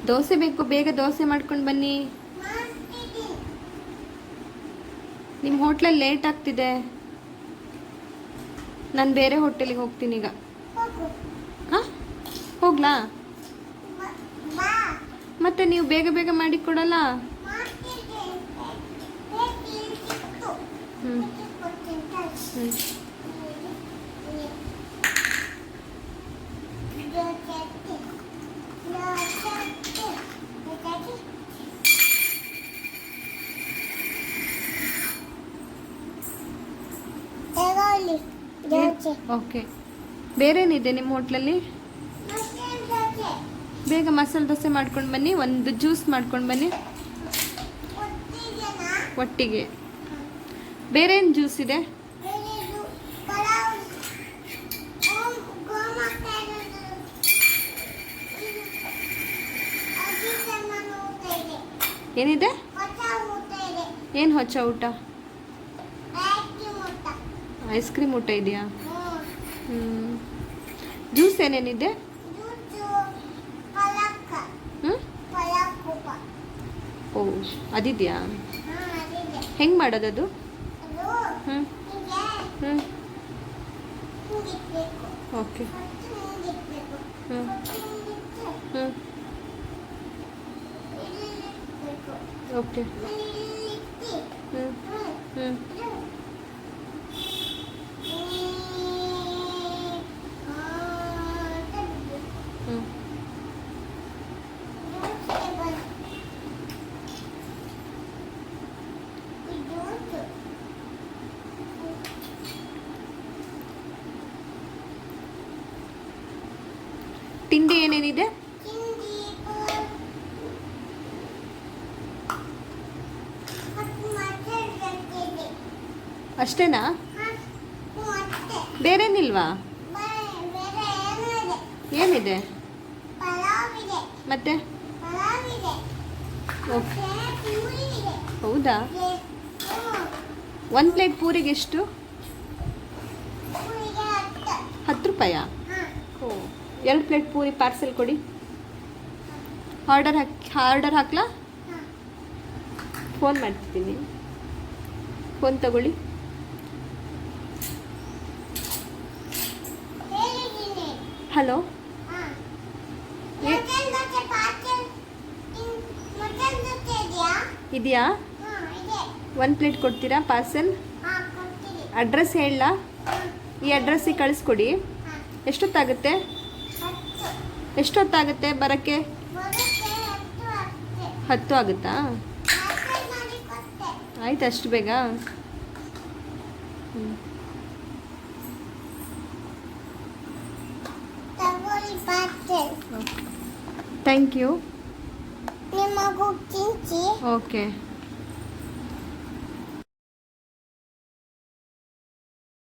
ದೋಸೆ ಬೇಕು, ಬೇಗ ದೋಸೆ ಮಾಡ್ಕೊಂಡು ಬನ್ನಿ. ನಿಮ್ಮ ಹೋಟ್ಲಲ್ಲಿ ಲೇಟ್ ಆಗ್ತಿದೆ. ನಾನು ಬೇರೆ ಹೋಟೆಲಿಗೆ ಹೋಗ್ತೀನಿ ಈಗ. ಹಾಂ, ಹೋಗ್ಲಾ? ಮತ್ತೆ ನೀವು ಬೇಗ ಬೇಗ ಮಾಡಿ ಕೊಡಲ್ಲ? ಹ್ಞೂ ಹ್ಞೂ ಓಕೆ. ಬೇರೇನಿದೆ ನಿಮ್ಮ ಹೋಟ್ಲಲ್ಲಿ? ಬೇಗ ಮಸಾಲೆ ದೋಸೆ ಮಾಡ್ಕೊಂಡು ಬನ್ನಿ, ಒಂದು ಜ್ಯೂಸ್ ಮಾಡ್ಕೊಂಡು ಬನ್ನಿ ಒಟ್ಟಿಗೆ. ಬೇರೆ ಏನು ಜ್ಯೂಸ್ ಇದೆ? ಏನಿದೆ? ಏನು ಹೊಸ ಊಟ? ಐಸ್ ಕ್ರೀಮ್ ಊಟ ಇದೆಯಾ? ಜ್ಯೂಸ್ ಏನೇನಿದೆ? ಓ, ಅದಿದೆಯಾ? ಹೆಂಗೆ ಮಾಡೋದದು? ಹ್ಞೂ ಹ್ಞೂ ಓಕೆ. ಹ್ಞೂ ಹ್ಞೂ ಓಕೆ. ಹ್ಞೂ ಹ್ಞೂ ಹ್ಞೂ ತಿಂಡಿ ಏನೇನಿದೆ? ಅಷ್ಟೇನಾ? ಬೇರೇನಿಲ್ವಾ? ಏನಿದೆ ಮತ್ತೆ? ಓಕೆ, ಹೌದಾ? ಒಂದು ಪ್ಲೇಟ್ ಪೂರಿಗೆ ಎಷ್ಟು? 10 ರೂಪಾಯಾ? ಓ, 2 ಪ್ಲೇಟ್ ಪೂರಿ ಪಾರ್ಸೆಲ್ ಕೊಡಿ. ಆರ್ಡರ್ ಹಾಕ್ಲಾ? ಫೋನ್ ಮಾಡ್ತೀನಿ, ಫೋನ್ ತಗೊಳ್ಳಿ. ಹಲೋ, ಇದೆಯಾ? 1 ಪ್ಲೇಟ್ ಕೊಡ್ತೀರಾ ಪಾರ್ಸೆಲ್? ಅಡ್ರೆಸ್ ಹೇಳಲಾ? ಈ ಅಡ್ರೆಸ್ಸಿಗೆ ಕಳಿಸ್ಕೊಡಿ. ಎಷ್ಟೊತ್ತಾಗುತ್ತೆ ಬರೋಕ್ಕೆ? 10 ಆಗುತ್ತಾ? ಆಯ್ತು, ಅಷ್ಟು ಬೇಗ? Thank you. ಓಕೆ.